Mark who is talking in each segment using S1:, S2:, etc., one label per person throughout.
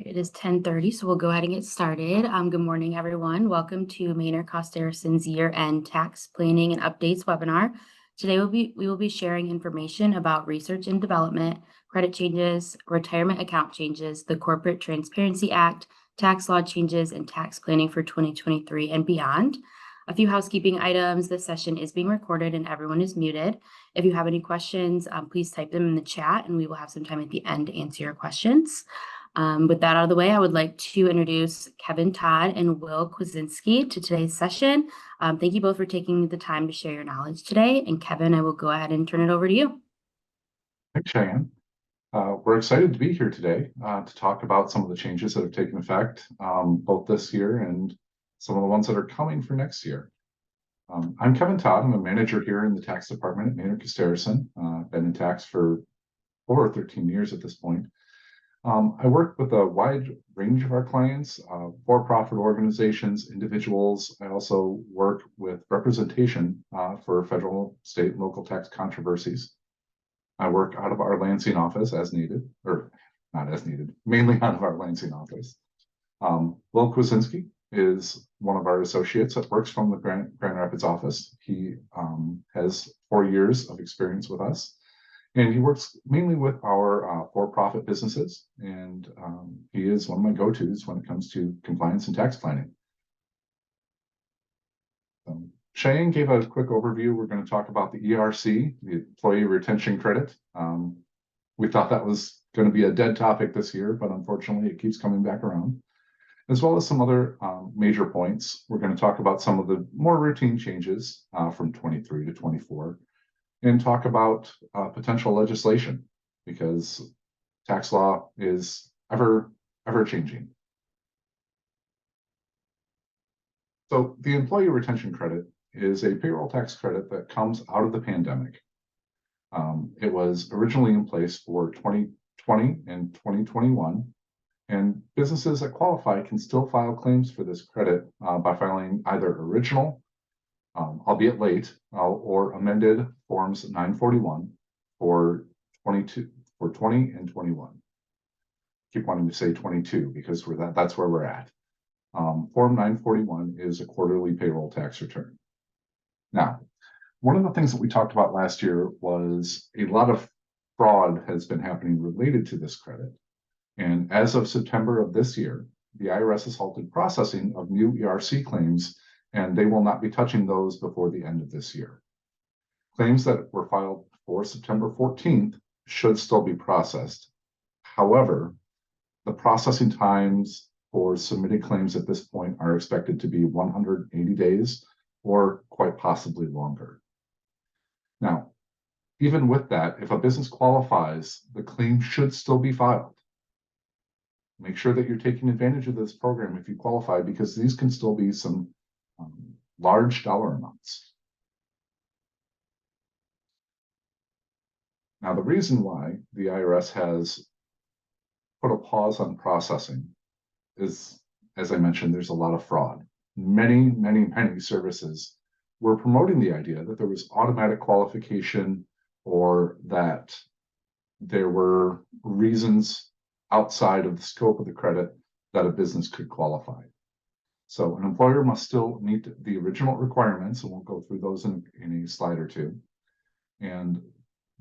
S1: right, it is 10:30, so we'll go ahead and get started. Good morning, everyone. Welcome to Maynard Costerisan's year-end tax planning and updates webinar. Today we will be sharing information about research and development, credit changes, retirement account changes, the Corporate Transparency Act, tax law changes, and tax planning for 2023 and beyond. A few housekeeping items. This session is being recorded and everyone is muted. If you have any questions, please type them in the chat and we will have some time at the end to answer your questions. With that out of the way, I would like to introduce Kevin Todd and Will Kwasinski to today's session. Thank you both for taking the time to share your knowledge today. And Kevin, I will go ahead and turn it over to you.
S2: Thanks, Cheyenne. We're excited to be here today to talk about some of the changes that have taken effect both this year and some of the ones that are coming for next year. I'm Kevin Todd. I'm a manager here in the tax department at Maynard Costerisan. I've been in tax for over 13 years at this point. I work with a wide range of our clients, for-profit organizations, individuals. I also work with representation for federal, state, and local tax controversies. I work out of our Lansing office as needed, or not as needed, mainly out of our Lansing office. Will Kwasinski is one of our associates that works from the Grand Rapids office. He has 4 years of experience with us, and he works mainly with our for-profit businesses, and he is one of my go-tos when it comes to compliance and tax planning. Cheyenne gave a quick overview. We're going to talk about the ERC, the Employee Retention Credit. We thought that was going to be a dead topic this year, but unfortunately it keeps coming back around, as well as some other major points. We're going to talk about some of the more routine changes from 23 to 24 and talk about potential legislation, because tax law is ever changing. So the Employee Retention Credit is a payroll tax credit that comes out of the pandemic. It was originally in place for 2020 and 2021, and businesses that qualify can still file claims for this credit by filing either original, albeit late, or amended forms 941 for 20 and 21. Keep wanting to say 22 because that's where we're at. Form 941 is a quarterly payroll tax return. Now, one of the things that we talked about last year was a lot of fraud has been happening related to this credit. And as of September of this year, the IRS has halted processing of new ERC claims, and they will not be touching those before the end of this year. Claims that were filed before September 14th should still be processed. However, the processing times for submitted claims at this point are expected to be 180 days or quite possibly longer. Now, even with that, if a business qualifies, the claim should still be filed. Make sure that you're taking advantage of this program if you qualify, because these can still be some large dollar amounts. Now, the reason why the IRS has put a pause on processing is, as I mentioned, there's a lot of fraud. Many services were promoting the idea that there was automatic qualification, or that there were reasons outside of the scope of the credit that a business could qualify. So an employer must still meet the original requirements, and we'll go through those in a slide or two. And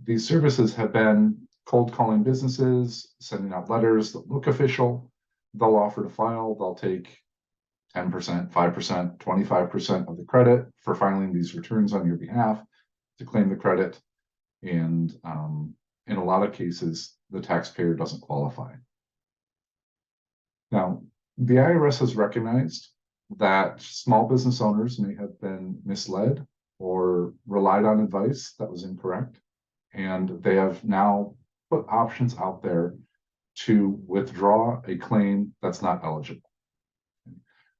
S2: these services have been cold calling businesses, sending out letters that look official. They'll offer to file, they'll take 10%, 5%, 25% of the credit for filing these returns on your behalf to claim the credit. And in a lot of cases, the taxpayer doesn't qualify. Now, the IRS has recognized that small business owners may have been misled or relied on advice that was incorrect. And they have now put options out there to withdraw a claim that's not eligible.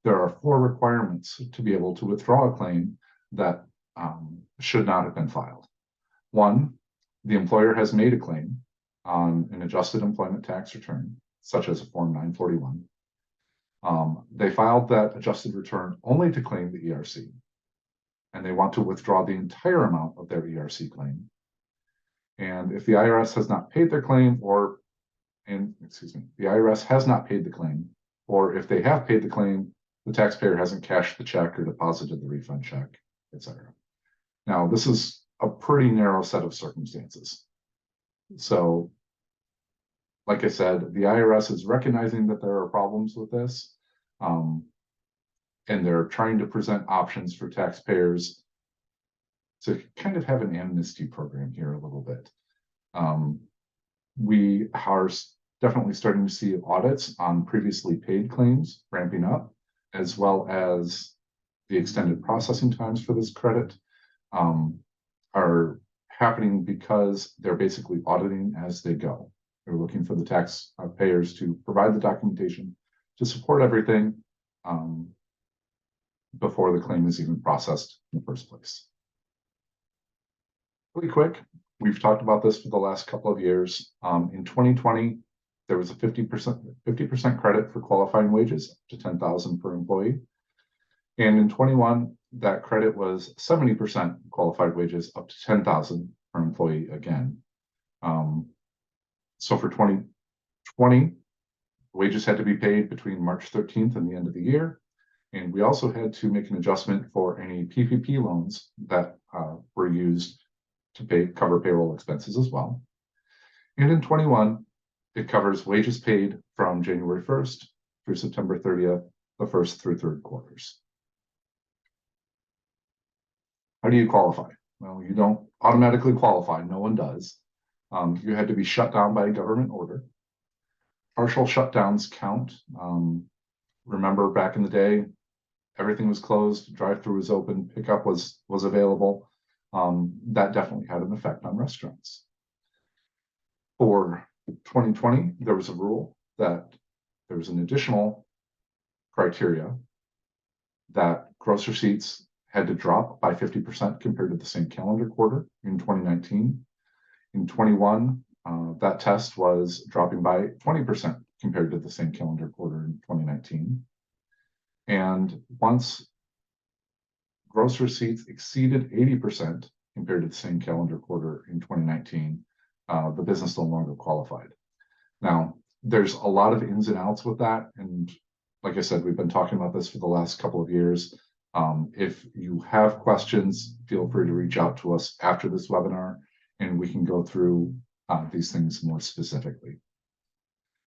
S2: There are 4 requirements to be able to withdraw a claim that should not have been filed. 1, the employer has made a claim on an adjusted employment tax return, such as a Form 941. They filed that adjusted return only to claim the ERC, and they want to withdraw the entire amount of their ERC claim. And if the IRS has not paid their claim, or the IRS has not paid the claim, or if they have paid the claim, the taxpayer hasn't cashed the check or deposited the refund check, etc. Now, this is a pretty narrow set of circumstances. So, like I said, the IRS is recognizing that there are problems with this, and they're trying to present options for taxpayers to kind of have an amnesty program here a little bit. We are definitely starting to see audits on previously paid claims ramping up, as well as the extended processing times for this credit are happening because they're basically auditing as they go. They're looking for the taxpayers to provide the documentation to support everything before the claim is even processed in the first place. Really quick, we've talked about this for the last couple of years. In 2020, there was a 50% credit for qualifying wages to $10,000 per employee. And in 21, that credit was 70% qualified wages up to $10,000 per employee again. So for 2020, wages had to be paid between March 13th and the end of the year. And we also had to make an adjustment for any PPP loans that were used to cover payroll expenses as well. And in 21, it covers wages paid from January 1st through September 30th, the first through third quarters. How do you qualify? Well, you don't automatically qualify. No one does. You had to be shut down by a government order. Partial shutdowns count. Remember back in the day, everything was closed, drive-through was open, pickup was available. That definitely had an effect on restaurants. For 2020, there was a rule that there was an additional criteria that gross receipts had to drop by 50% compared to the same calendar quarter in 2019. In 21, that test was dropping by 20% compared to the same calendar quarter in 2019. And once gross receipts exceeded 80% compared to the same calendar quarter in 2019, the business no longer qualified. Now, there's a lot of ins and outs with that. And like I said, we've been talking about this for the last couple of years. If you have questions, feel free to reach out to us after this webinar, and we can go through these things more specifically.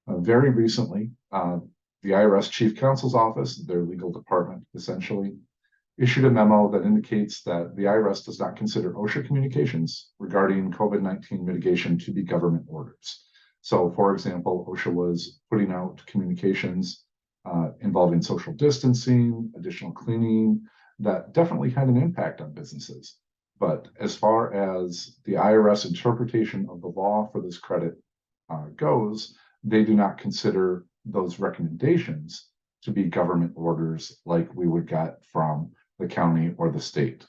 S2: Very recently, the IRS Chief Counsel's Office, their legal department, essentially, issued a memo that indicates that the IRS does not consider OSHA communications regarding COVID-19 mitigation to be government orders. So, for example, OSHA was putting out communications involving social distancing, additional cleaning, that definitely had an impact on businesses. But as far as the IRS interpretation of the law for this credit goes, they do not consider those recommendations to be government orders like we would get from the county or the state.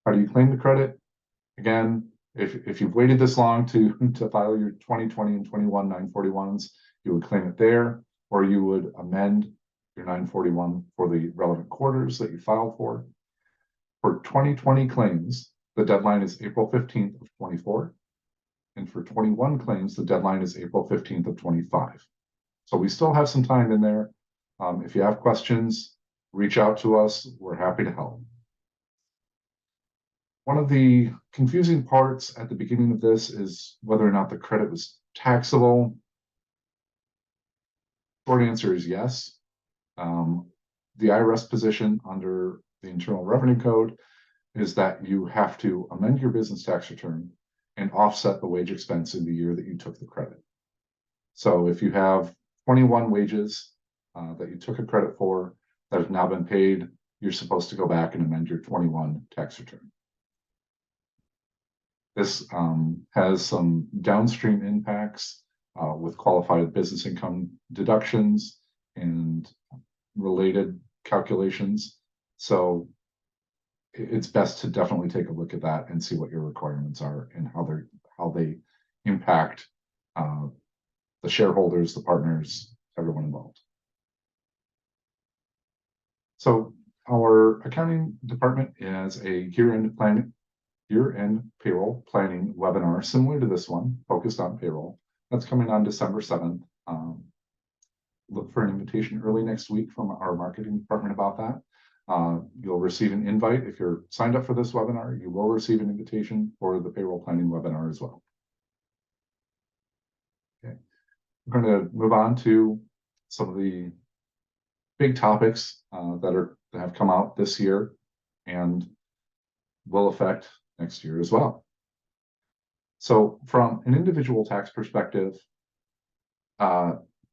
S2: How do you claim the credit? Again, if you've waited this long to file your 2020 and 21 941s, you would claim it there, or you would amend your 941 for the relevant quarters that you filed for. For 2020 claims, the deadline is April 15th of 24. And for 21 claims, the deadline is April 15th of 25. So we still have some time in there. If you have questions, reach out to us. We're happy to help. One of the confusing parts at the beginning of this is whether or not the credit was taxable. Short answer is yes. The IRS position under the Internal Revenue Code is that you have to amend your business tax return and offset the wage expense in the year that you took the credit. So if you have 21 wages that you took a credit for that have now been paid, you're supposed to go back and amend your 21 tax return. This has some downstream impacts with qualified business income deductions and related calculations. So it's best to definitely take a look at that and see what your requirements are and how they impact the shareholders, the partners, everyone involved. So our accounting department has a year-end planning year-end payroll planning webinar similar to this one, focused on payroll. That's coming on December 7th. Look for an invitation early next week from our marketing department about that. You'll receive an invite. If you're signed up for this webinar, you will receive an invitation for the payroll planning webinar as well. Okay, we're going to move on to some of the big topics that have come out this year and will affect next year as well. So from an individual tax perspective,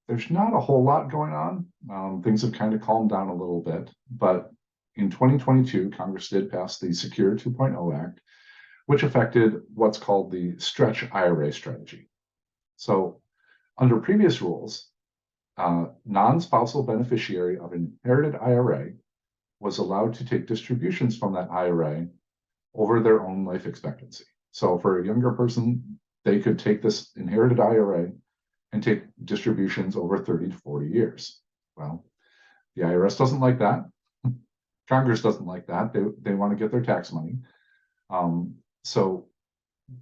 S2: there's not a whole lot going on. Things have kind of calmed down a little bit, but in 2022, Congress did pass the Secure 2.0 Act, which affected what's called the stretch IRA strategy. So under previous rules, non-spousal beneficiary of an inherited IRA was allowed to take distributions from that IRA over their own life expectancy. So for a younger person, they could take this inherited IRA and take distributions over 30 to 40 years. Well, the IRS doesn't like that. Congress doesn't like that. They want to get their tax money. So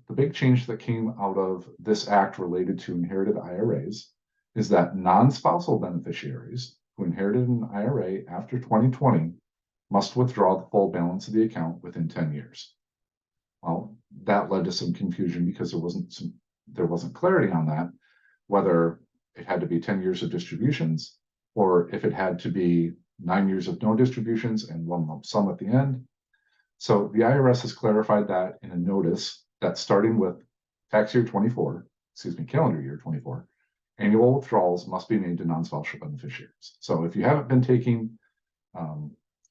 S2: the big change that came out of this act related to inherited IRAs is that non-spousal beneficiaries who inherited an IRA after 2020 must withdraw the full balance of the account within 10 years. Well, that led to some confusion because there wasn't clarity on that, whether it had to be 10 years of distributions or if it had to be 9 years of no distributions and one lump sum at the end. So the IRS has clarified that in a notice that starting with calendar year 24, annual withdrawals must be made to non-spousal beneficiaries. So if you haven't been taking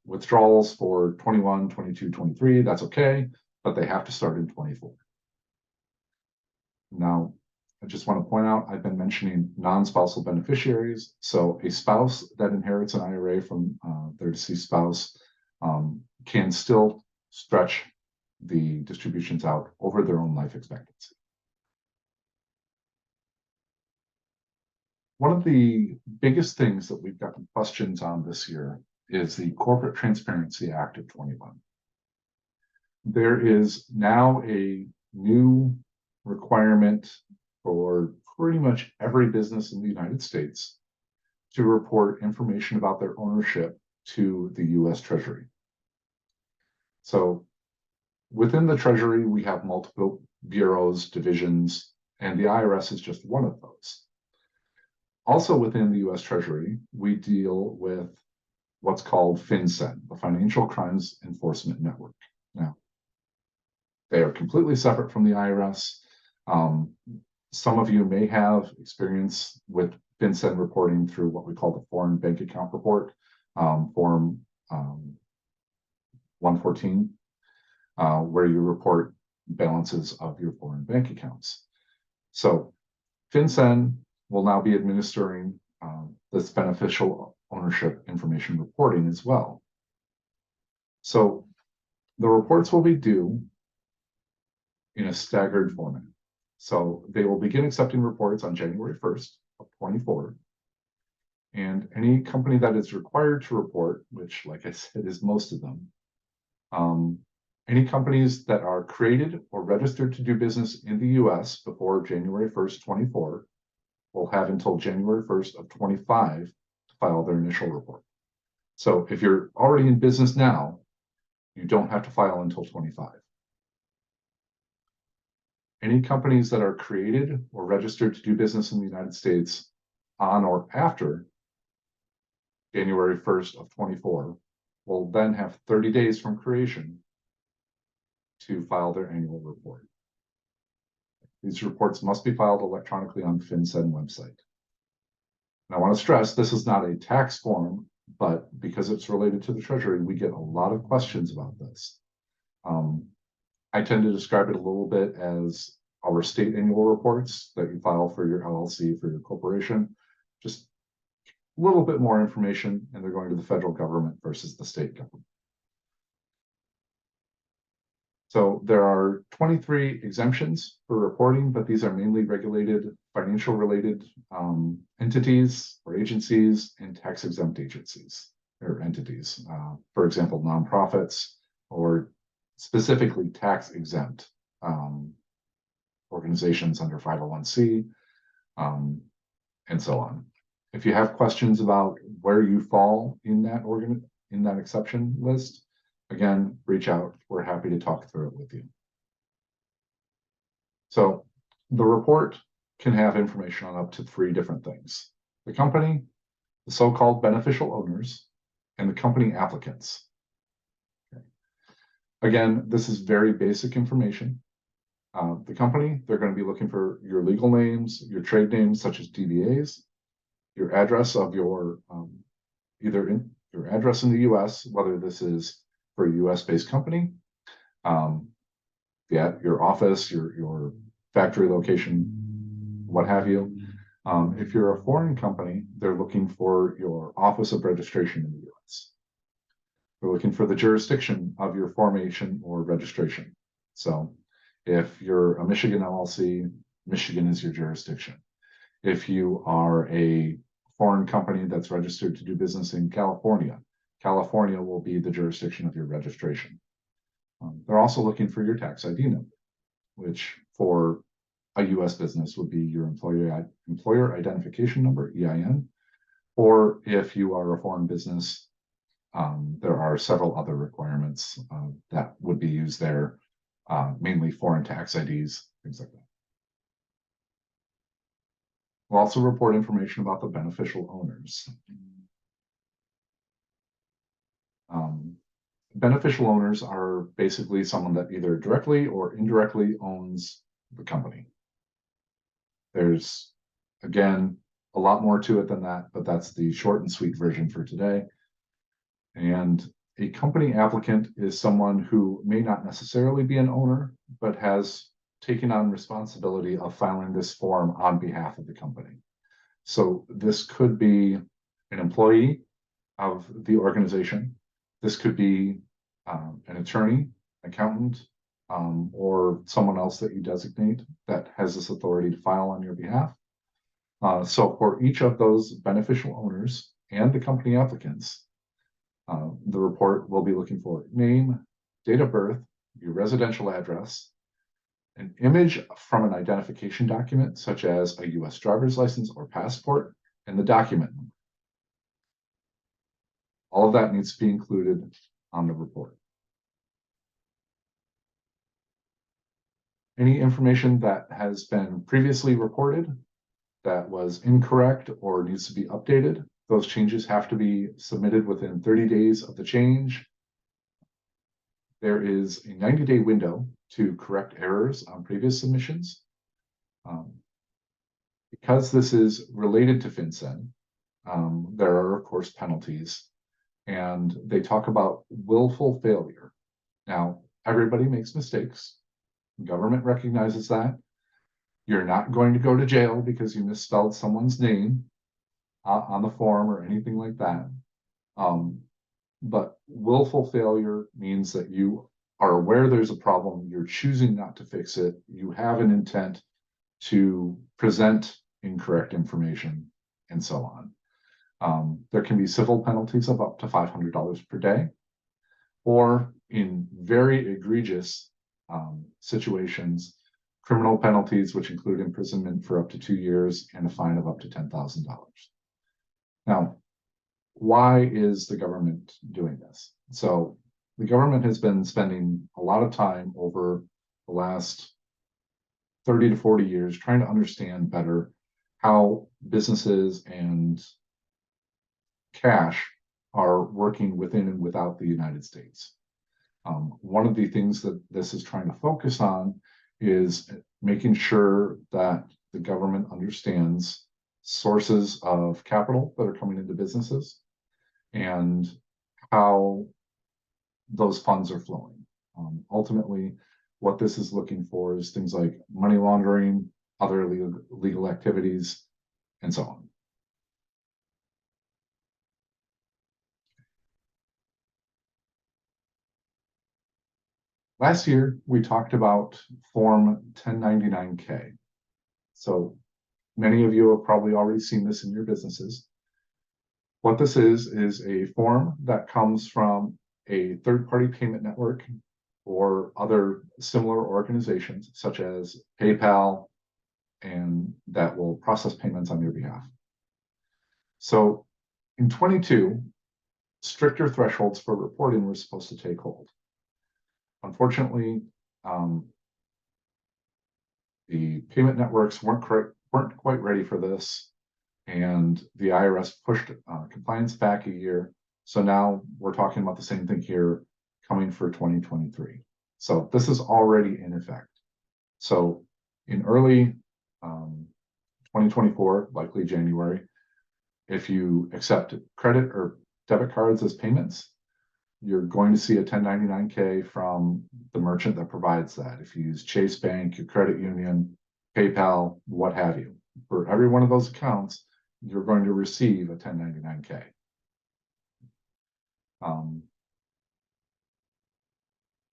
S2: withdrawals for 21, 22, 23, that's okay, but they have to start in 24. Now, I just want to point out, I've been mentioning non-spousal beneficiaries. So a spouse that inherits an IRA from their deceased spouse can still stretch the distributions out over their own life expectancy. One of the biggest things that we've gotten questions on this year is the Corporate Transparency Act of 21. There is now a new requirement for pretty much every business in the United States to report information about their ownership to the US Treasury. So within the Treasury, we have multiple bureaus, divisions, and the IRS is just one of those. Also within the US Treasury, we deal with what's called FinCEN, the Financial Crimes Enforcement Network. Now, they are completely separate from the IRS. Some of you may have experience with FinCEN reporting through what we call the Foreign Bank Account Report, Form 114, where you report balances of your foreign bank accounts. So FinCEN will now be administering this beneficial ownership information reporting as well. So the reports will be due in a staggered format. So they will begin accepting reports on January 1st of 24. And any company that is required to report, which like I said is most of them, any companies that are created or registered to do business in the US before January 1st, 24 will have until January 1st of 25 to file their initial report. So if you're already in business now, you don't have to file until 25. Any companies that are created or registered to do business in the United States on or after January 1st of 24 will then have 30 days from creation to file their annual report. These reports must be filed electronically on the FinCEN website. And I want to stress this is not a tax form, but because it's related to the Treasury, we get a lot of questions about this. I tend to describe it a little bit as our state annual reports that you file for your LLC, for your corporation, just a little bit more information, and they're going to the federal government versus the state government. So there are 23 exemptions for reporting, but these are mainly regulated, financial related entities or agencies and tax exempt agencies or entities. For example, nonprofits or specifically tax exempt organizations under 501c, and so on. If you have questions about where you fall in that exception list, again, reach out. We're happy to talk through it with you. So the report can have information on up to 3 different things: the company, the so-called beneficial owners, and the company applicants. Okay. Again, this is very basic information. The company, they're going to be looking for your legal names, your trade names such as DBAs, your address of your your address in the U.S., whether this is for a U.S.-based company, your office, your factory location, what have you. If you're a foreign company, they're looking for your office of registration in the U.S. They're looking for the jurisdiction of your formation or registration. So if you're a Michigan LLC, Michigan is your jurisdiction. If you are a foreign company that's registered to do business in California, California will be the jurisdiction of your registration. They're also looking for your tax ID number, which for a U.S. business would be your employer identification number, EIN, or if you are a foreign business, there are several other requirements that would be used there, mainly foreign tax IDs, things like that. We'll also report information about the beneficial owners. Beneficial owners are basically someone that either directly or indirectly owns the company. There's, again, a lot more to it than that, but that's the short and sweet version for today. And a company applicant is someone who may not necessarily be an owner, but has taken on responsibility of filing this form on behalf of the company. So this could be an employee of the organization. This could be an attorney, accountant, or someone else that you designate that has this authority to file on your behalf. So for each of those beneficial owners and the company applicants, the report will be looking for name, date of birth, your residential address, an image from an identification document, such as a U.S. driver's license or passport, and the document number. All of that needs to be included on the report. Any information that has been previously reported that was incorrect or needs to be updated, those changes have to be submitted within 30 days of the change. There is a 90-day window to correct errors on previous submissions. Because this is related to FinCEN, there are, of course, penalties, and they talk about willful failure. Now, everybody makes mistakes. The government recognizes that. You're not going to go to jail because you misspelled someone's name on the form or anything like that. But willful failure means that you are aware there's a problem, you're choosing not to fix it, you have an intent to present incorrect information, and so on. There can be civil penalties of up to $500 per day, or in very egregious situations, criminal penalties, which include imprisonment for up to 2 years and a fine of up to $10,000. Now, why is the government doing this? So the government has been spending a lot of time over the last 30 to 40 years trying to understand better how businesses and cash are working within and without the United States. One of the things that this is trying to focus on is making sure that the government understands sources of capital that are coming into businesses and how those funds are flowing. Ultimately, what this is looking for is things like money laundering, other legal activities, and so on. Last year, we talked about Form 1099-K. So many of you have probably already seen this in your businesses. What this is a form that comes from a third-party payment network or other similar organizations such as PayPal, and that will process payments on your behalf. So in 22, stricter thresholds for reporting were supposed to take hold. Unfortunately, the payment networks weren't quite ready for this, and the IRS pushed compliance back a year. So now we're talking about the same thing here coming for 2023. So this is already in effect. So in early 2024, likely January, if you accept credit or debit cards as payments, you're going to see a 1099-K from the merchant that provides that. If you use Chase Bank, your credit union, PayPal, what have you, for every one of those accounts, you're going to receive a 1099-K.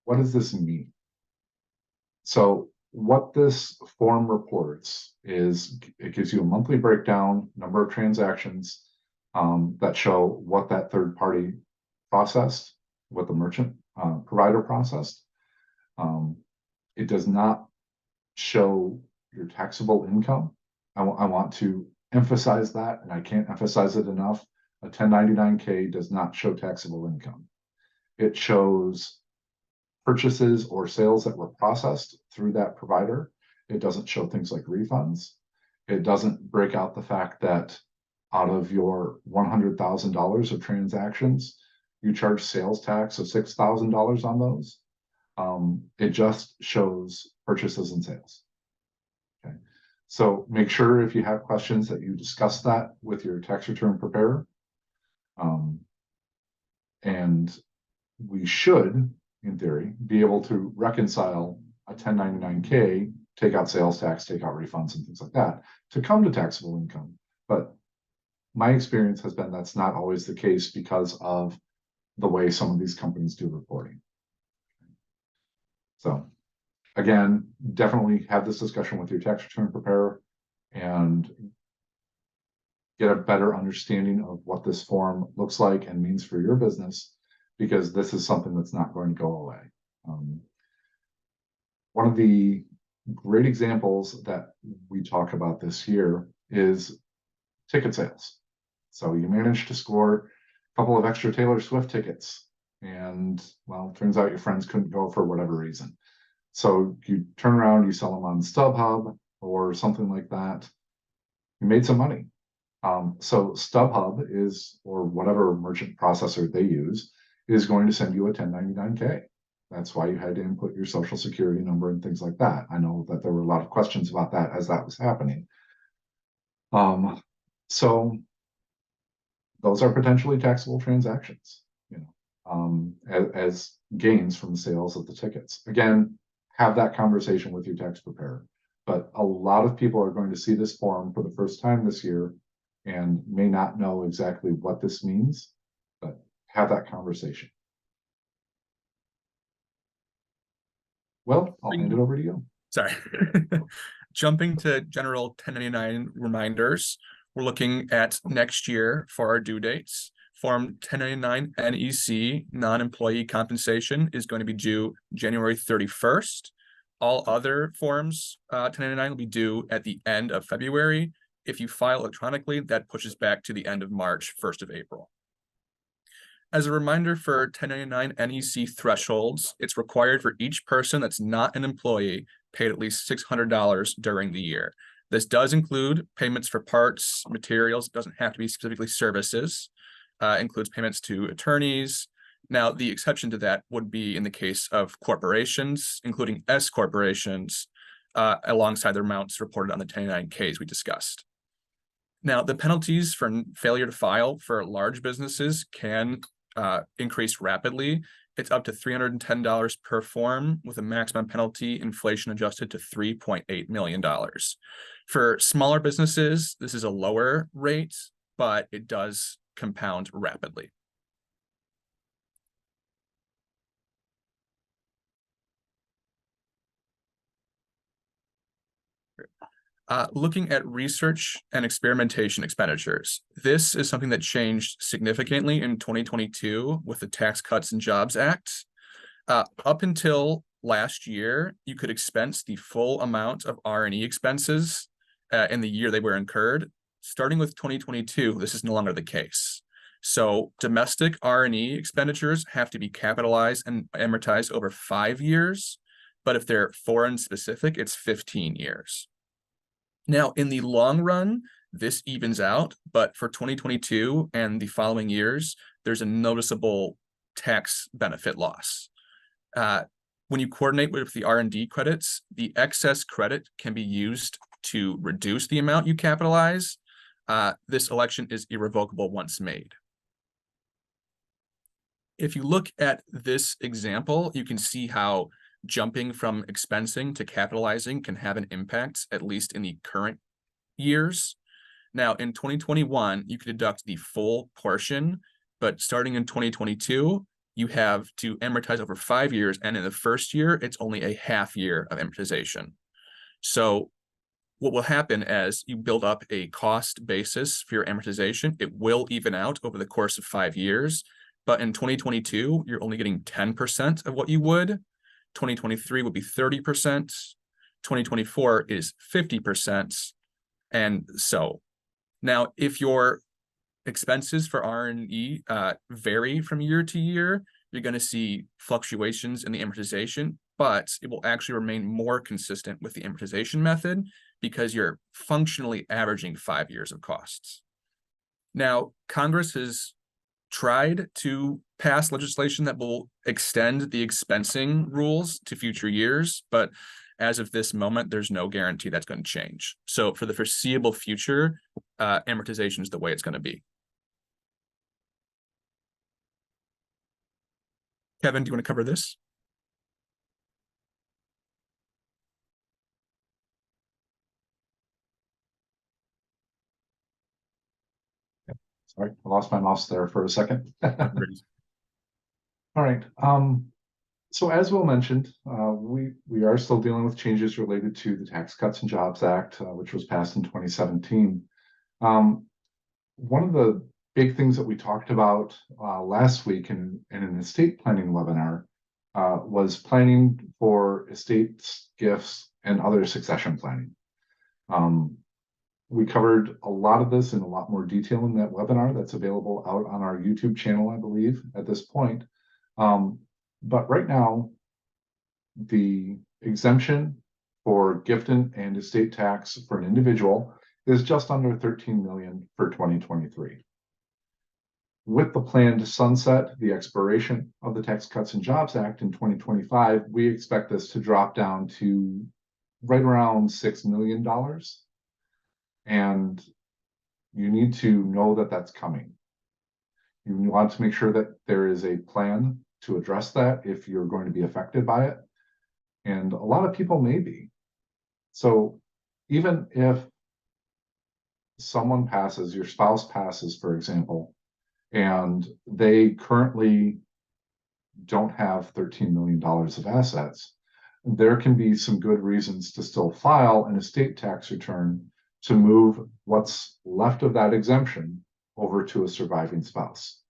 S2: What does this mean? So what this form reports is it gives you a monthly breakdown, number of transactions that show what that third party processed, what the merchant provider processed. It does not show your taxable income. I want to emphasize that, and I can't emphasize it enough. A 1099-K does not show taxable income. It shows purchases or sales that were processed through that provider. It doesn't show things like refunds. It doesn't break out the fact that out of your $100,000 of transactions, you charge sales tax of $6,000 on those. It just shows purchases and sales. Okay, so make sure if you have questions that you discuss that with your tax return preparer. And we should, in theory, be able to reconcile a 1099-K, take out sales tax, take out refunds and things like that to come to taxable income. But my experience has been that's not always the case because of the way some of these companies do reporting. So again, definitely have this discussion with your tax return preparer and get a better understanding of what this form looks like and means for your business, because this is something that's not going to go away. One of the great examples that we talk about this year is ticket sales. So you managed to score a couple of extra Taylor Swift tickets, and well, turns out your friends couldn't go for whatever reason. So you turn around, you sell them on StubHub or something like that. You made some money. So StubHub is, or whatever merchant processor they use, is going to send you a 1099-K. That's why you had to input your social security number and things like that. I know that there were a lot of questions about that as that was happening. So those are potentially taxable transactions, as gains from the sales of the tickets. Again, have that conversation with your tax preparer. But a lot of people are going to see this form for the first time this year and may not know exactly what this means, but have that conversation. Well, I'll hand it over to you.
S3: Sorry. Jumping to general 1099 reminders, we're looking at next year for our due dates. Form 1099 NEC, non-employee compensation, is going to be due January 31st. All other forms 1099 will be due at the end of February. If you file electronically, that pushes back to the end of March, 1st of April. As a reminder for 1099 NEC thresholds, it's required for each person that's not an employee paid at least $600 during the year. This does include payments for parts, materials. It doesn't have to be specifically services. Includes payments to attorneys. Now, the exception to that would be in the case of corporations, including S corporations, alongside their amounts reported on the 1099-Ks we discussed. Now, the penalties for failure to file for large businesses can increase rapidly. It's up to $310 per form, with a maximum penalty inflation adjusted to $3.8 million. For smaller businesses, this is a lower rate, but it does compound rapidly. Looking at research and experimentation expenditures, this is something that changed significantly in 2022 with the Tax Cuts and Jobs Act. Up until last year, you could expense the full amount of R&E expenses in the year they were incurred. Starting with 2022, this is no longer the case. So domestic R&E expenditures have to be capitalized and amortized over 5 years, but if they're foreign specific, it's 15 years. Now, in the long run, this evens out, but for 2022 and the following years, there's a noticeable tax benefit loss. When you coordinate with the R&D credits, the excess credit can be used to reduce the amount you capitalize. This election is irrevocable once made. If you look at this example, you can see how jumping from expensing to capitalizing can have an impact, at least in the current years. Now, in 2021, you could deduct the full portion, but starting in 2022, you have to amortize over 5 years, and in the first year, it's only a half year of amortization. So what will happen as you build up a cost basis for your amortization, it will even out over the course of 5 years. But in 2022, you're only getting 10% of what you would. 2023 will be 30%. 2024 is 50%. And so now if your expenses for R&E vary from year to year, you're going to see fluctuations in the amortization, but it will actually remain more consistent with the amortization method because you're functionally averaging 5 years of costs. Now, Congress has tried to pass legislation that will extend the expensing rules to future years, but as of this moment, there's no guarantee that's going to change. So for the foreseeable future, amortization is the way it's going to be. Kevin, do you want to cover this?
S2: Sorry, I lost my mouse there for a second. All right. So as Will mentioned, we are still dealing with changes related to the Tax Cuts and Jobs Act, which was passed in 2017. One of the big things that we talked about last week in an estate planning webinar was planning for estates, gifts, and other succession planning. We covered a lot of this in a lot more detail in that webinar that's available out on our YouTube channel, I believe, at this point. But right now, the exemption for gift and estate tax for an individual is just under $13 million for 2023. With the plan to sunset the expiration of the Tax Cuts and Jobs Act in 2025, we expect this to drop down to right around $6 million. And you need to know that that's coming. You want to make sure that there is a plan to address that if you're going to be affected by it. And a lot of people may be. So even if someone passes, your spouse passes, for example, and they currently don't have $13 million of assets, there can be some good reasons to still file an estate tax return to move what's left of that exemption over to a surviving spouse.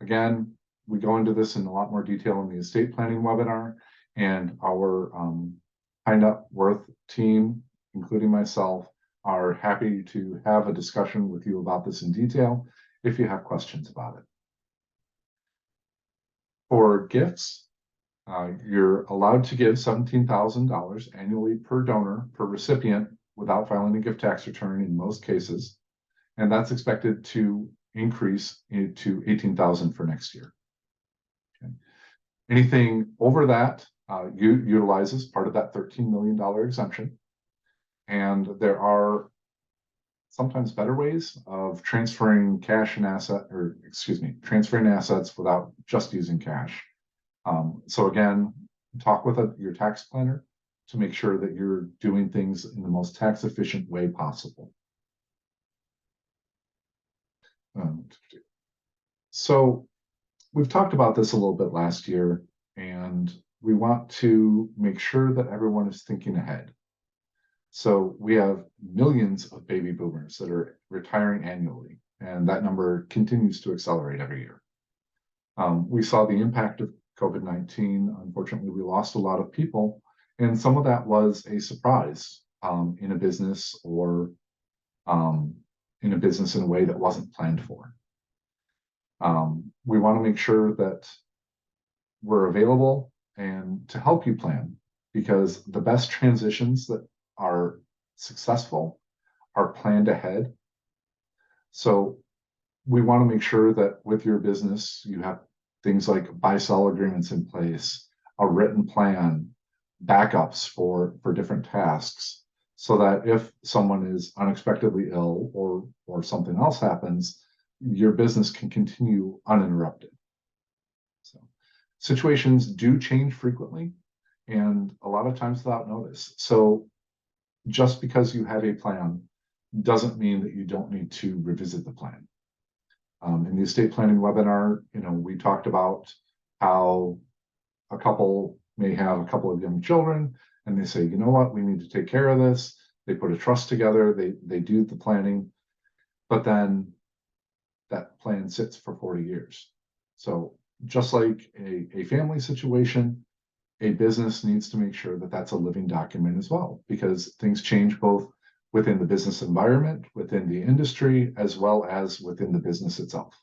S2: Again, we go into this in a lot more detail in the estate planning webinar, and our high net worth team, including myself, are happy to have a discussion with you about this in detail if you have questions about it. For gifts, you're allowed to give $17,000 annually per donor, per recipient, without filing a gift tax return in most cases, and that's expected to increase to $18,000 for next year. Okay. Anything over that utilizes part of that $13 million exemption, and there are sometimes better ways of transferring cash and transferring assets without just using cash. So again, talk with your tax planner to make sure that you're doing things in the most tax efficient way possible. So we've talked about this a little bit last year, and we want to make sure that everyone is thinking ahead. So we have millions of baby boomers that are retiring annually, and that number continues to accelerate every year. We saw the impact of COVID-19, unfortunately, we lost a lot of people, and some of that was a surprise in a business or in a way that wasn't planned for. We want to make sure that we're available and to help you plan, because the best transitions that are successful are planned ahead. So we want to make sure that with your business, you have things like buy-sell agreements in place, a written plan, backups for different tasks, so that if someone is unexpectedly ill or something else happens, your business can continue uninterrupted. So situations do change frequently and a lot of times without notice. So just because you have a plan doesn't mean that you don't need to revisit the plan. In the estate planning webinar, we talked about how a couple may have a couple of young children and they say, you know what, we need to take care of this. They put a trust together, they do the planning, but then that plan sits for 40 years. So just like a family situation, a business needs to make sure that that's a living document as well, because things change both within the business environment, within the industry, as well as within the business itself.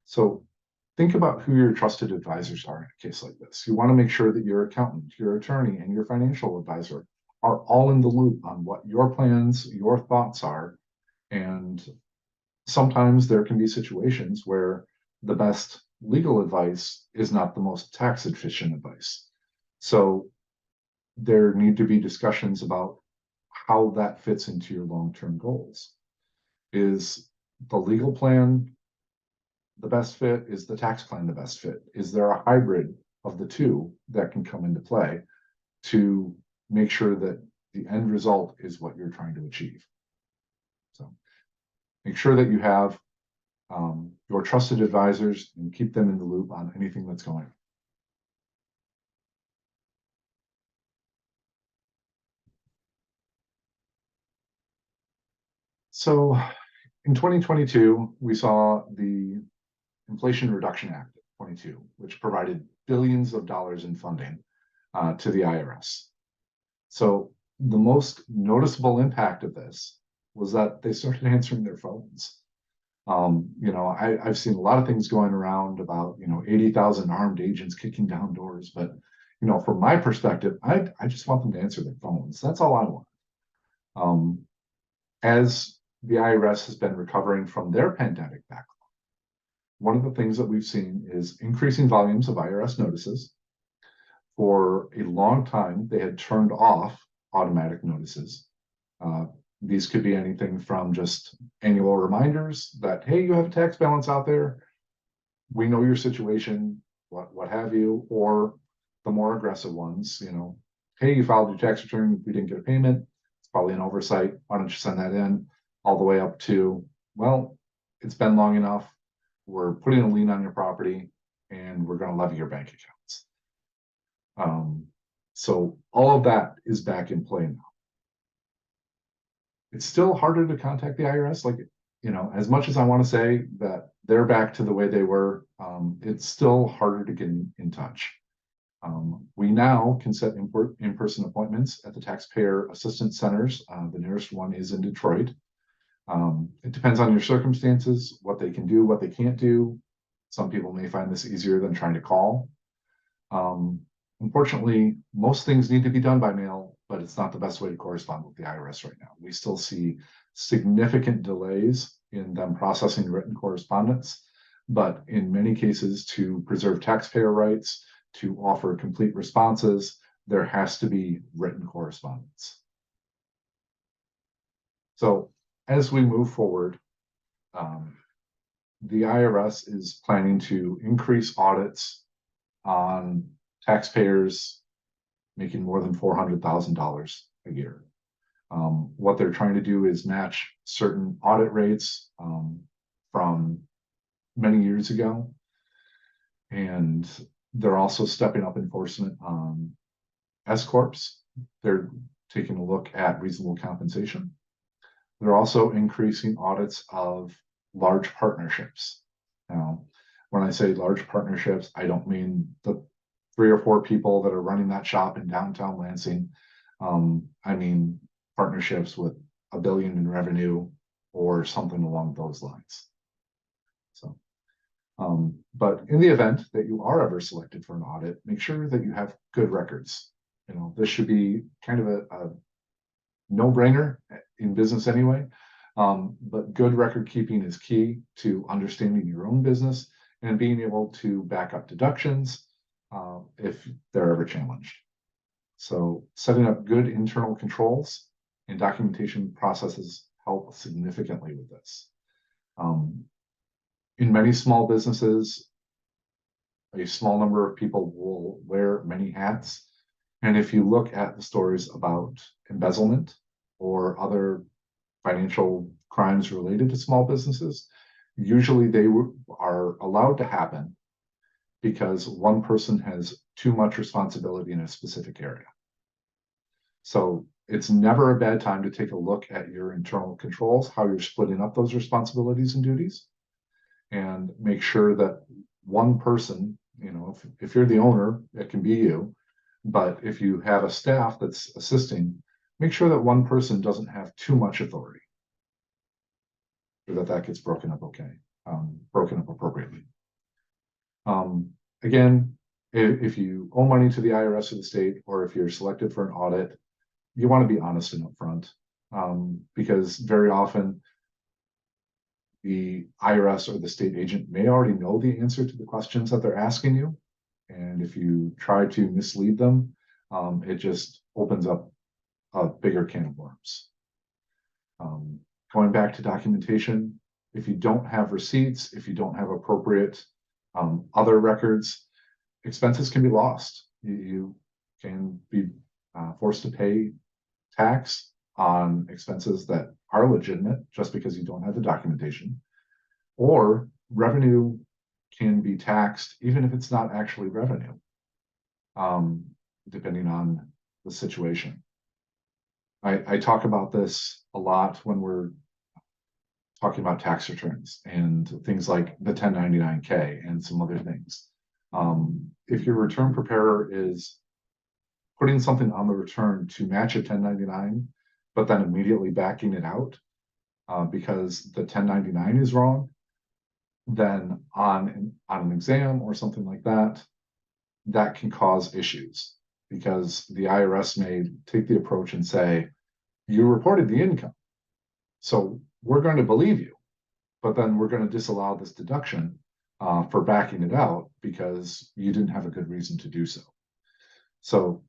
S2: So think about who your trusted advisors are in a case like this. You want to make sure that your accountant, your attorney, and your financial advisor are all in the loop on what your plans, your thoughts are. And sometimes there can be situations where the best legal advice is not the most tax efficient advice. So there need to be discussions about how that fits into your long-term goals. Is the legal plan the best fit? Is the tax plan the best fit? Is there a hybrid of the two that can come into play to make sure that the end result is what you're trying to achieve? So make sure that you have your trusted advisors and keep them in the loop on anything that's going on. So in 2022, we saw the Inflation Reduction Act of 22, which provided billions of dollars in funding to the IRS. So the most noticeable impact of this was that they started answering their phones. I've seen a lot of things going around about 80,000 armed agents kicking down doors, but from my perspective, I just want them to answer their phones. That's all I want. As the IRS has been recovering from their pandemic backlog, one of the things that we've seen is increasing volumes of IRS notices. For a long time, they had turned off automatic notices. These could be anything from just annual reminders that, hey, you have a tax balance out there. We know your situation, what have you, or the more aggressive ones, hey, you filed your tax return, we didn't get a payment. It's probably an oversight. Why don't you send that in? All the way up to, well, it's been long enough. We're putting a lien on your property and we're going to levy your bank accounts. So all of that is back in play now. It's still harder to contact the IRS. As much as I want to say that they're back to the way they were, it's still harder to get in touch. We now can set in-person appointments at the taxpayer assistance centers. The nearest one is in Detroit. It depends on your circumstances, what they can do, what they can't do. Some people may find this easier than trying to call. Unfortunately, most things need to be done by mail, but it's not the best way to correspond with the IRS right now. We still see significant delays in them processing written correspondence, but in many cases, to preserve taxpayer rights, to offer complete responses, there has to be written correspondence. So as we move forward, the IRS is planning to increase audits on taxpayers making more than $400,000 a year. What they're trying to do is match certain audit rates from many years ago. And they're also stepping up enforcement on S Corps. They're taking a look at reasonable compensation. They're also increasing audits of large partnerships. Now, When I say large partnerships, I don't mean the 3 or 4 people that are running that shop in downtown Lansing. I mean partnerships with $1 billion in revenue or something along those lines. So, but in the event that you are ever selected for an audit, make sure that you have good records. You know, this should be kind of a no-brainer in business anyway. But good record keeping is key to understanding your own business and being able to back up deductions if they're ever challenged. So setting up good internal controls and documentation processes help significantly with this. In many small businesses, a small number of people will wear many hats. And if you look at the stories about embezzlement or other financial crimes related to small businesses, usually they are allowed to happen because one person has too much responsibility in a specific area. So it's never a bad time to take a look at your internal controls, how you're splitting up those responsibilities and duties, and make sure that one person, you know, if you're the owner, it can be you, but if you have a staff that's assisting, make sure that one person doesn't have too much authority, or that gets broken up broken up appropriately. Again, if you owe money to the IRS or the state, or if you're selected for an audit, you want to be honest and upfront, because very often the IRS or the state agent may already know the answer to the questions that they're asking you. And if you try to mislead them, it just opens up a bigger can of worms. Going back to documentation, if you don't have receipts, if you don't have appropriate other records, expenses can be lost. You can be forced to pay tax on expenses that are legitimate just because you don't have the documentation, or revenue can be taxed even if it's not actually revenue, depending on the situation. I talk about this a lot when we're talking about tax returns and things like the 1099-K and some other things. If your return preparer is putting something on the return to match a 1099, but then immediately backing it out because the 1099 is wrong, then on an exam or something like that, that can cause issues, because the IRS may take the approach and say, you reported the income, so we're going to believe you, but then we're going to disallow this deduction for backing it out because you didn't have a good reason to do so. So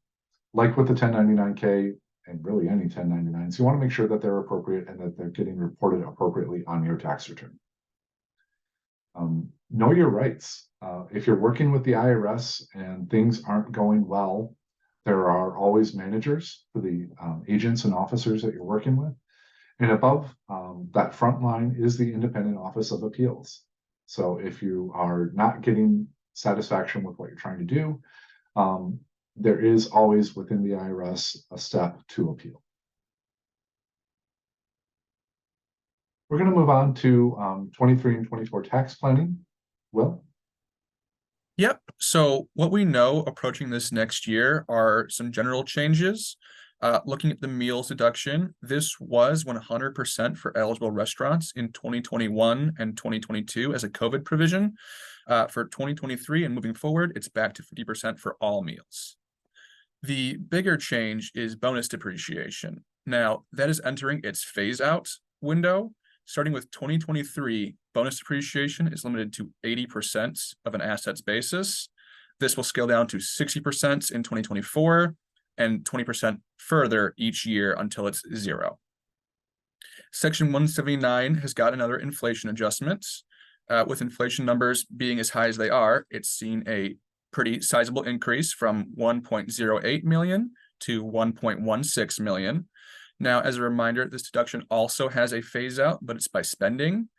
S2: like with the 1099-K and really any 1099s, you want to make sure that they're appropriate and that they're getting reported appropriately on your tax return. Know your rights. If you're working with the IRS and things aren't going well, there are always managers for the agents and officers that you're working with. And above that front line is the Independent Office of Appeals. So if you are not getting satisfaction with what you're trying to do, there is always within the IRS a step to appeal. We're going to move on to 23 and 24 tax planning. Will?
S3: Yep. So what we know approaching this next year are some general changes. Looking at the meals deduction, this was 100% for eligible restaurants in 2021 and 2022 as a COVID provision. For 2023 and moving forward, it's back to 50% for all meals. The bigger change is bonus depreciation. Now, that is entering its phase-out window. Starting with 2023, bonus depreciation is limited to 80% of an asset's basis. This will scale down to 60% in 2024 and 20% further each year until it's 0. Section 179 has got another inflation adjustment. With inflation numbers being as high as they are, it's seen a pretty sizable increase from 1.08 million to 1.16 million. Now, as a reminder, this deduction also has a phase out, but it's by spending.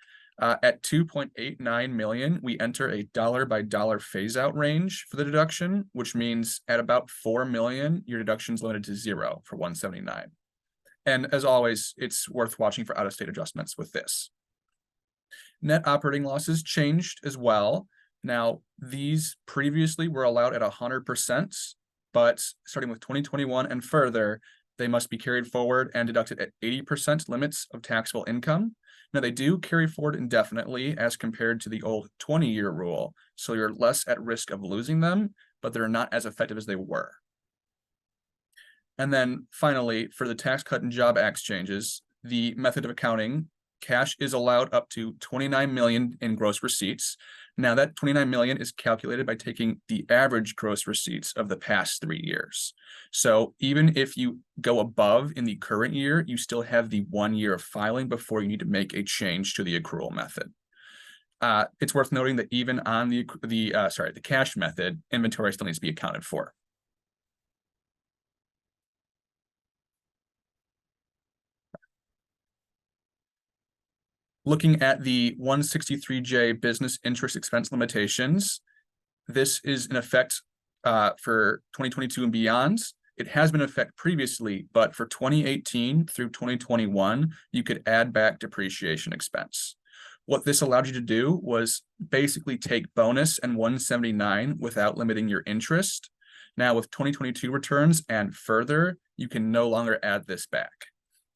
S3: At 2.89 million, we enter a dollar by dollar phase out range for the deduction, which means at about 4 million, your deduction is limited to 0 for 179. And as always, it's worth watching for out-of-state adjustments with this. Net operating losses changed as well. Now, these previously were allowed at 100%, but starting with 2021 and further, they must be carried forward and deducted at 80% limits of taxable income. Now, they do carry forward indefinitely as compared to the old 20-year rule, so you're less at risk of losing them, but they're not as effective as they were. And then finally, for the Tax Cut and Job Act changes, the method of accounting, cash is allowed up to 29 million in gross receipts. Now that 29 million is calculated by taking the average gross receipts of the past 3 years. So even if you go above in the current year, you still have the 1 year of filing before you need to make a change to the accrual method. It's worth noting that even on the cash method, inventory still needs to be accounted for. Looking at the 163J business interest expense limitations, this is in effect for 2022 and beyond. It has been in effect previously, but for 2018 through 2021, you could add back depreciation expense. What this allowed you to do was basically take bonus and 179 without limiting your interest. Now with 2022 returns and further, you can no longer add this back.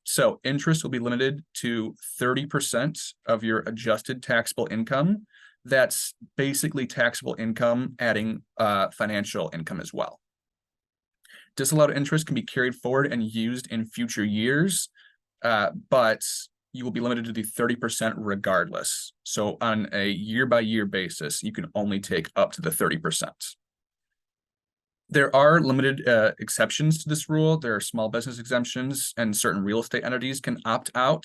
S3: So interest will be limited to 30% of your adjusted taxable income. That's basically taxable income, adding financial income as well. Disallowed interest can be carried forward and used in future years, but you will be limited to the 30% regardless. So on a year-by-year basis, you can only take up to the 30%. There are limited exceptions to this rule. There are small business exemptions, and certain real estate entities can opt out.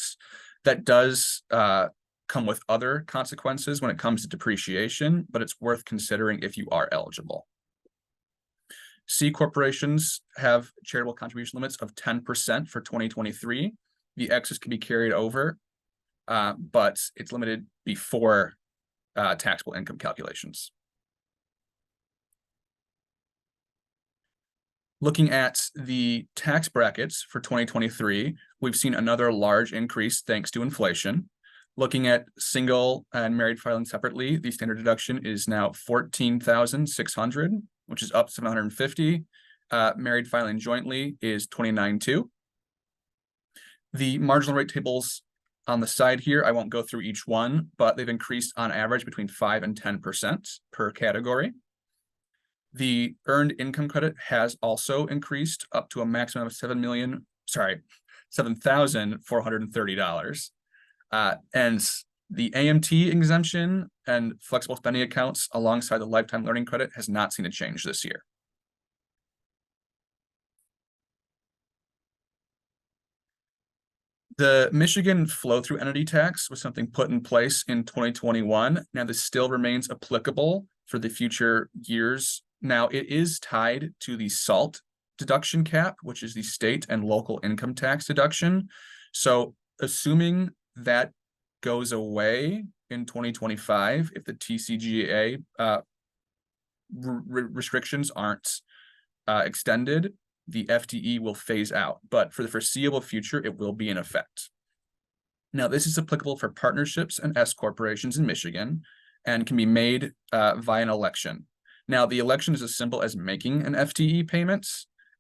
S3: That does come with other consequences when it comes to depreciation, but it's worth considering if you are eligible. C corporations have charitable contribution limits of 10% for 2023. The excess can be carried over, but it's limited before taxable income calculations. Looking at the tax brackets for 2023, we've seen another large increase thanks to inflation. Looking at single and married filing separately, the standard deduction is now 14,600, which is up 750. Married filing jointly is 29,200. The marginal rate tables on the side here, I won't go through each one, but they've increased on average between 5 and 10% per category. The earned income credit has also increased up to a maximum of $7,430. And the AMT exemption and flexible spending accounts alongside the lifetime learning credit has not seen a change this year. The Michigan flow-through entity tax was something put in place in 2021. Now, this still remains applicable for the future years. Now, it is tied to the SALT deduction cap, which is the state and local income tax deduction. So assuming that goes away in 2025, if the TCJA restrictions aren't extended, the FTE will phase out, but for the foreseeable future, it will be in effect. Now, this is applicable for partnerships and S corporations in Michigan and can be made via an election. Now, the election is as simple as making an FTE payment,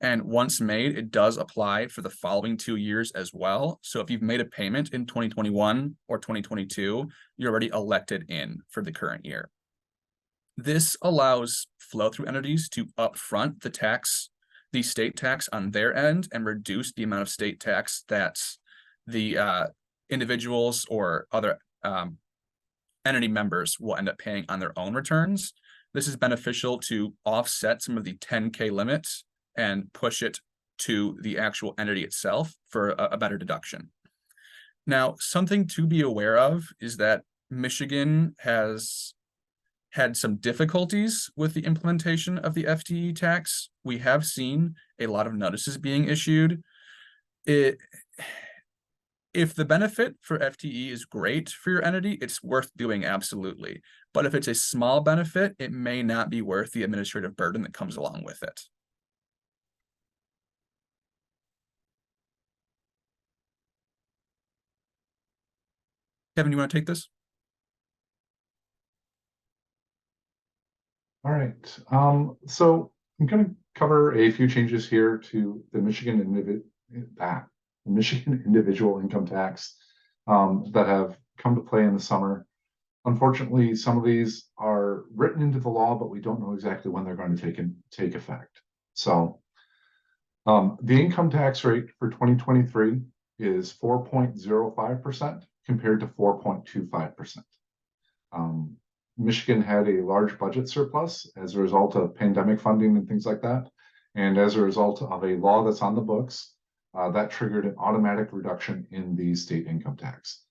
S3: and once made, it does apply for the following 2 years as well. So if you've made a payment in 2021 or 2022, you're already elected in for the current year. This allows flow-through entities to upfront the state tax on their end and reduce the amount of state tax that the individuals or other entity members will end up paying on their own returns. This is beneficial to offset some of the 10K limits and push it to the actual entity itself for a better deduction. Now, something to be aware of is that Michigan has had some difficulties with the implementation of the FTE tax. We have seen a lot of notices being issued. If the benefit for FTE is great for your entity, it's worth doing, absolutely. But if it's a small benefit, it may not be worth the administrative burden that comes along with it. Kevin, you want to take this?
S2: All right. So I'm going to cover a few changes here to the Michigan individual income tax that have come to play in the summer. Unfortunately, some of these are written into the law, but we don't know exactly when they're going to take effect. So the income tax rate for 2023 is 4.05% compared to 4.25%. Michigan had a large budget surplus as a result of pandemic funding and things like that. And as a result of a law that's on the books, that triggered an automatic reduction in the state income tax.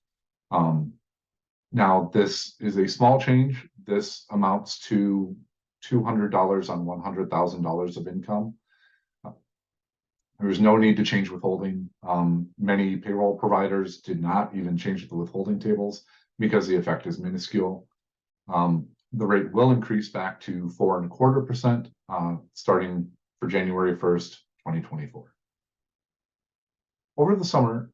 S2: Now, this is a small change. This amounts to $200 on $100,000 of income. There's no need to change withholding. Many payroll providers did not even change the withholding tables because the effect is minuscule. The rate will increase back to 4.25% starting for January 1st, 2024. Over the summer,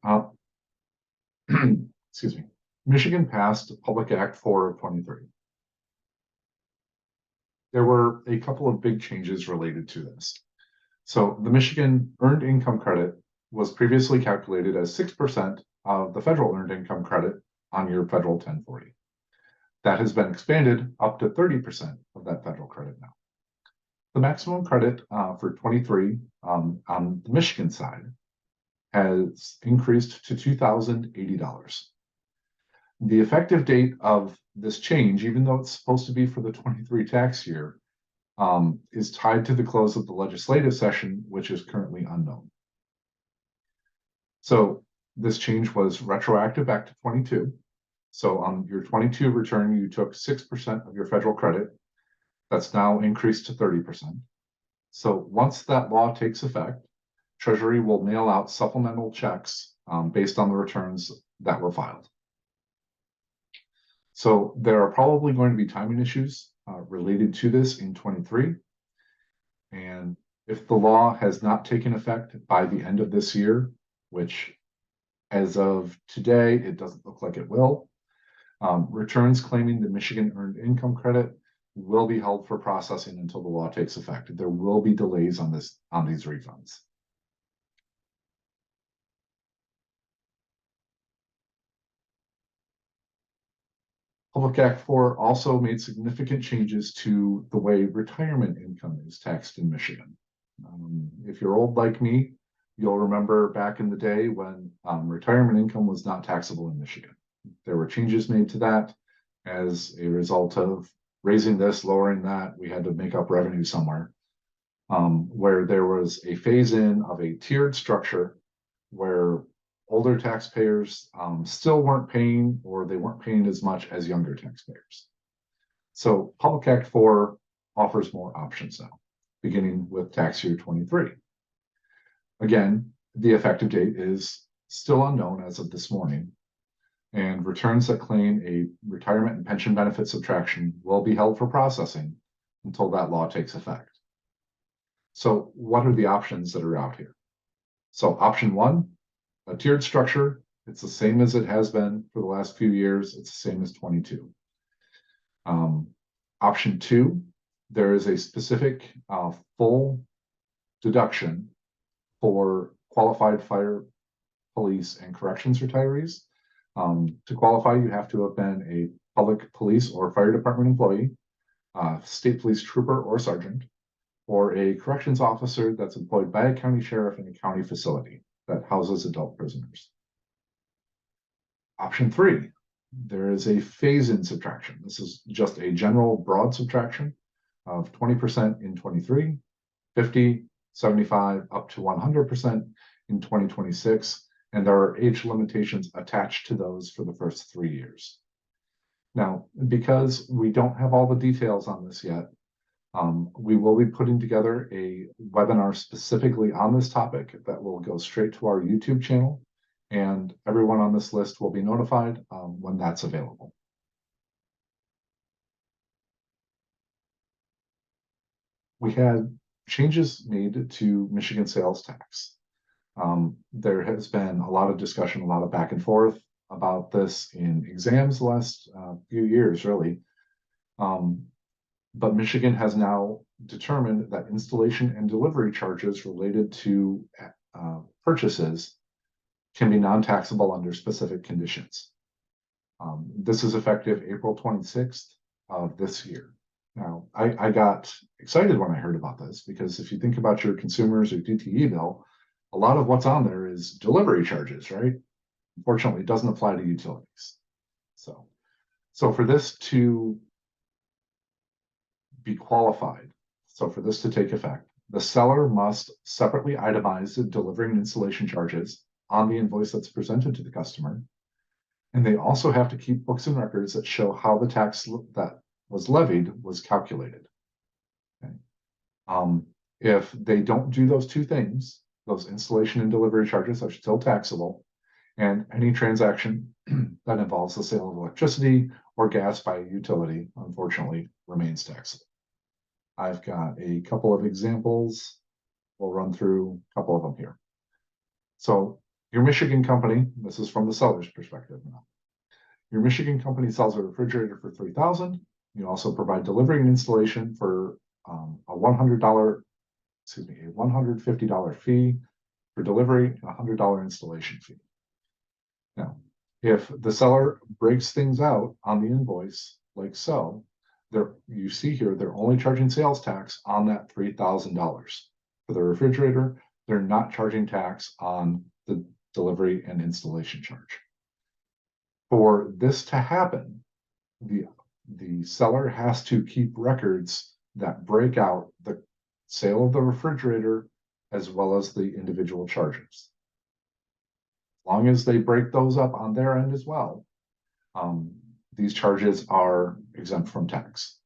S2: excuse me, Michigan passed Public Act 4 of 23. There were a couple of big changes related to this. So the Michigan Earned Income Credit was previously calculated as 6% of the federal earned income credit on your federal 1040. That has been expanded up to 30% of that federal credit now. The maximum credit for 23 on the Michigan side has increased to $2,080. The effective date of this change, even though it's supposed to be for the 23 tax year, is tied to the close of the legislative session, which is currently unknown. So this change was retroactive back to 22. So on your 22 return, you took 6% of your federal credit. That's now increased to 30%. So once that law takes effect, Treasury will mail out supplemental checks based on the returns that were filed. So there are probably going to be timing issues related to this in 23. And if the law has not taken effect by the end of this year, which as of today, it doesn't look like it will, returns claiming the Michigan Earned Income Credit will be held for processing until the law takes effect. There will be delays on these refunds. Public Act 4 also made significant changes to the way retirement income is taxed in Michigan. If you're old like me, you'll remember back in the day when retirement income was not taxable in Michigan. There were changes made to that as a result of raising this, lowering that. We had to make up revenue somewhere, where there was a phase-in of a tiered structure where older taxpayers still weren't paying, or they weren't paying as much as younger taxpayers. So Public Act 4 offers more options now, beginning with tax year 23. Again, the effective date is still unknown as of this morning, and returns that claim a retirement and pension benefit subtraction will be held for processing until that law takes effect. So what are the options that are out here? So option 1, a tiered structure. It's the same as it has been for the last few years. It's the same as 22. Option 2, there is a specific full deduction for qualified fire, police, and corrections retirees. To qualify, you have to have been a public police or fire department employee, state police trooper or sergeant, or a corrections officer that's employed by a county sheriff in a county facility that houses adult prisoners. Option 3, there is a phase-in subtraction. This is just a general broad subtraction of 20% in 23, 50, 75, up to 100% in 2026. And there are age limitations attached to those for the first 3 years. Now, because we don't have all the details on this yet, we will be putting together a webinar specifically on this topic that will go straight to our YouTube channel, and everyone on this list will be notified when that's available. We had changes made to Michigan sales tax. There has been a lot of discussion, a lot of back and forth about this in exams the last few years, really. But Michigan has now determined that installation and delivery charges related to purchases can be non-taxable under specific conditions. This is effective April 26th of this year. Now, I got excited when I heard about this, because if you think about your consumers or DTE bill, a lot of what's on there is delivery charges, right? Unfortunately, it doesn't apply to utilities. So for this to be qualified, so for this to take effect, the seller must separately itemize the delivery and installation charges on the invoice that's presented to the customer. And they also have to keep books and records that show how the tax that was levied was calculated. Okay. If they don't do those two things, those installation and delivery charges are still taxable, and any transaction that involves the sale of electricity or gas by a utility, unfortunately, remains taxable. I've got a couple of examples. We'll run through a couple of them here. So your Michigan company, this is from the seller's perspective now. Your Michigan company sells a refrigerator for $3,000. You also provide delivery and installation for a $150 fee for delivery and a $100 installation fee. Now, if the seller breaks things out on the invoice, like so, you see here, they're only charging sales tax on that $3,000. For the refrigerator, they're not charging tax on the delivery and installation charge. For this to happen, the seller has to keep records that break out the sale of the refrigerator as well as the individual charges. As long as they break those up on their end as well, these charges are exempt from tax.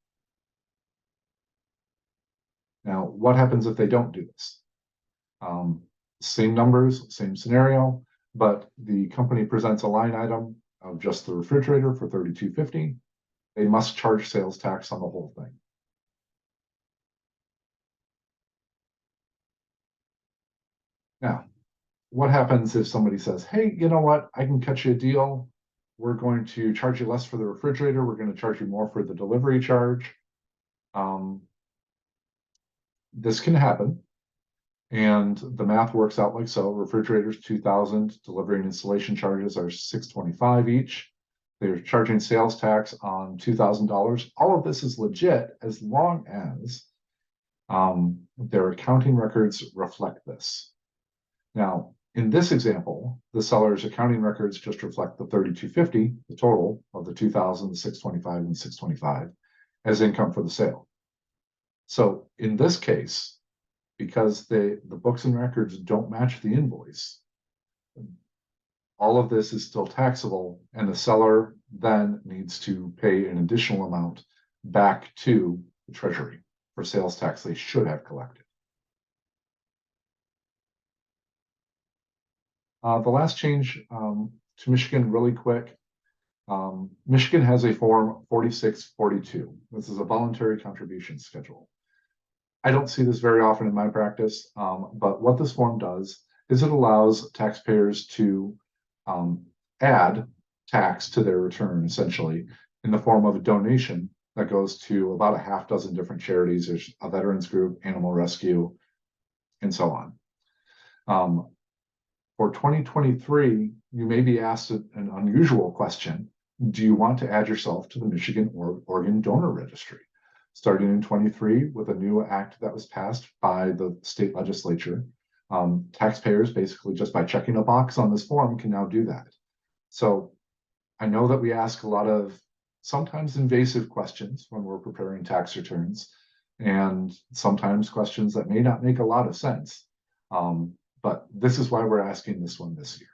S2: Now, what happens if they don't do this? Same numbers, same scenario, but the company presents a line item of just the refrigerator for $32.50. They must charge sales tax on the whole thing. Now, what happens if somebody says, hey, you know what, I can cut you a deal. We're going to charge you less for the refrigerator. We're going to charge you more for the delivery charge. This can happen. And the math works out like so. Refrigerators, $2,000, delivery and installation charges are $625 each. They're charging sales tax on $2,000. All of this is legit as long as their accounting records reflect this. Now, in this example, the seller's accounting records just reflect the $32.50, the total of the $2,000, the $625, and the $625 as income for the sale. So in this case, because the books and records don't match the invoice, all of this is still taxable, and the seller then needs to pay an additional amount back to the Treasury for sales tax they should have collected. The last change to Michigan really quick. Michigan has a form 4642. This is a voluntary contribution schedule. I don't see this very often in my practice, but what this form does is it allows taxpayers to add tax to their return, essentially, in the form of a donation that goes to about a half dozen different charities. There's a veterans group, animal rescue, and so on. For 2023, you may be asked an unusual question. Do you want to add yourself to the Michigan Organ Donor Registry? Starting in 23 with a new act that was passed by the state legislature, taxpayers basically just by checking a box on this form can now do that. So I know that we ask a lot of sometimes invasive questions when we're preparing tax returns, and sometimes questions that may not make a lot of sense. But this is why we're asking this one this year.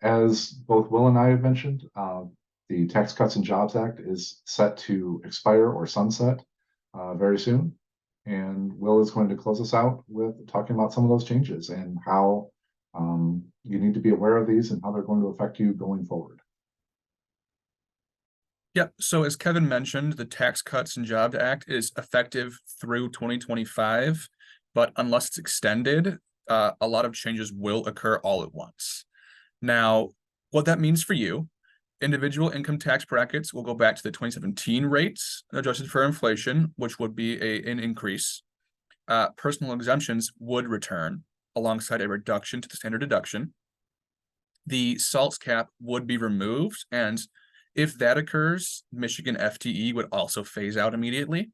S2: As both Will and I have mentioned, the Tax Cuts and Jobs Act is set to expire or sunset very soon. And Will is going to close us out with talking about some of those changes and how you need to be aware of these and how they're going to affect you going forward.
S3: Yep. So as Kevin mentioned, the Tax Cuts and Jobs Act is effective through 2025, but unless it's extended, a lot of changes will occur all at once. Now, what that means for you, individual income tax brackets will go back to the 2017 rates adjusted for inflation, which would be an increase. Personal exemptions would return alongside a reduction to the standard deduction. The SALT cap would be removed, and if that occurs, Michigan FTE would also phase out immediately.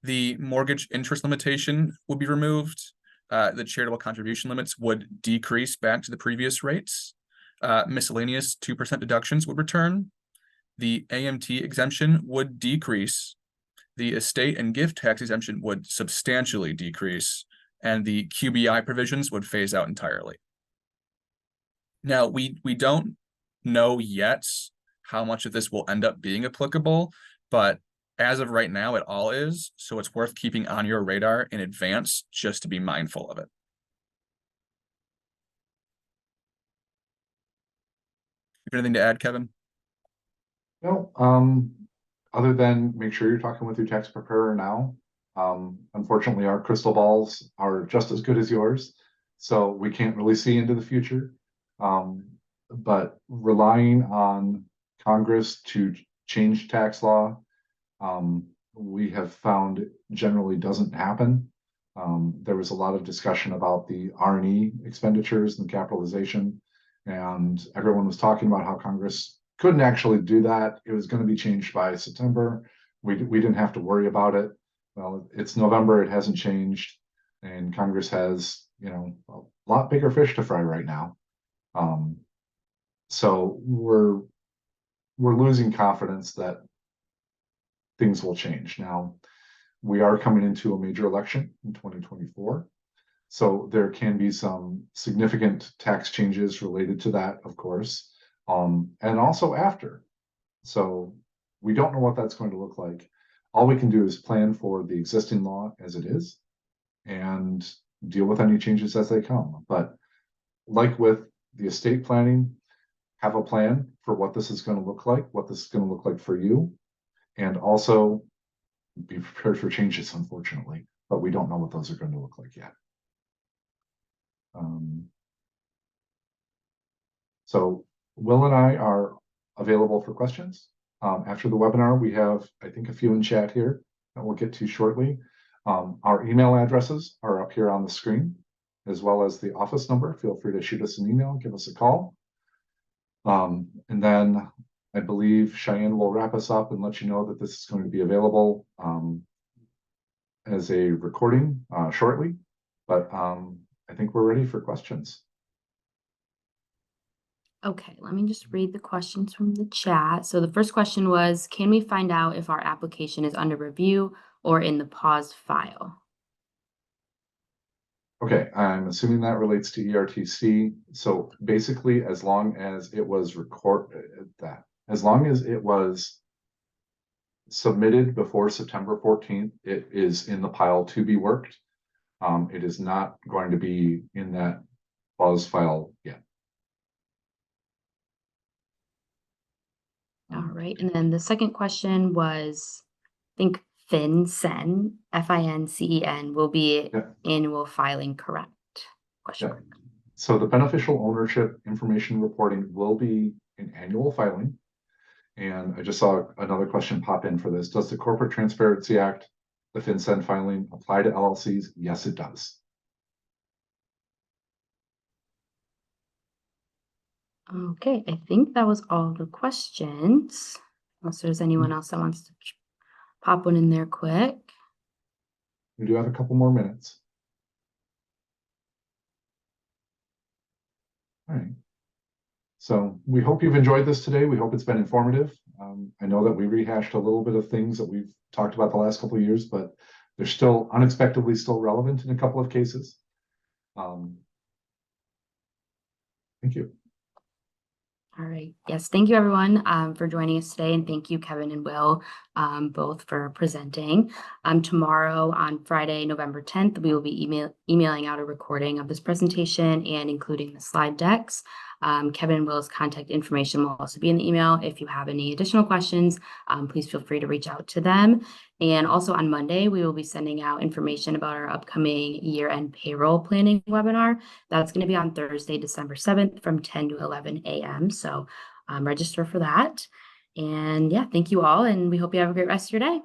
S3: The mortgage interest limitation would be removed. The charitable contribution limits would decrease back to the previous rates. Miscellaneous 2% deductions would return. The AMT exemption would decrease. The estate and gift tax exemption would substantially decrease, and the QBI provisions would phase out entirely. Now, we don't know yet how much of this will end up being applicable, but as of right now, it all is, so it's worth keeping on your radar in advance just to be mindful of it. Anything to add, Kevin?
S2: No, other than make sure you're talking with your tax preparer now. Unfortunately, our crystal balls are just as good as yours, so we can't really see into the future. But relying on Congress to change tax law, we have found generally doesn't happen. There was a lot of discussion about the R&E expenditures and capitalization, and everyone was talking about how Congress couldn't actually do that. It was going to be changed by September. We didn't have to worry about it. Well, it's November, it hasn't changed, and Congress has, a lot bigger fish to fry right now. So we're losing confidence that things will change. Now, we are coming into a major election in 2024. So there can be some significant tax changes related to that, of course, and also after. So we don't know what that's going to look like. All we can do is plan for the existing law as it is and deal with any changes as they come. But like with the estate planning, have a plan for what this is going to look like, what this is going to look like for you, and also be prepared for changes, unfortunately, but we don't know what those are going to look like yet. So Will and I are available for questions. After the webinar, we have, I think, a few in chat here that we'll get to shortly. Our email addresses are up here on the screen, as well as the office number. Feel free to shoot us an email, give us a call. And then I believe Cheyenne will wrap us up and let you know that this is going to be available as a recording shortly. But I think we're ready for questions.
S1: Okay, let me just read the questions from the chat. So the first question was, can we find out if our application is under review or in the paused file?
S2: Okay, I'm assuming that relates to ERTC. So basically, as long as it was submitted before September 14th, it is in the pile to be worked. It is not going to be in that pause file yet.
S1: All right, and then the second question was, I think FinCen, FINCEN, will be annual filing correct? Question mark.
S2: So the beneficial ownership information reporting will be in annual filing. And I just saw another question pop in for this. Does the Corporate Transparency Act, the FinCen filing, apply to LLCs? Yes, it does.
S1: Okay, I think that was all the questions. Unless there's anyone else that wants to pop one in there quick.
S2: We do have a couple more minutes. All right. So we hope you've enjoyed this today. We hope it's been informative. I know that we rehashed a little bit of things that we've talked about the last couple of years, but they're still unexpectedly still relevant in a couple of cases. Thank you.
S1: All right. Yes, thank you everyone for joining us today, and thank you Kevin and Will both for presenting. Tomorrow on Friday, November 10th, we will be emailing out a recording of this presentation and including the slide decks. Kevin and Will's contact information will also be in the email. If you have any additional questions, please feel free to reach out to them. And also on Monday, we will be sending out information about our upcoming year-end payroll planning webinar. That's going to be on Thursday, December 7th from 10 to 11 a.m. So register for that. And yeah, thank you all, and we hope you have a great rest of your day.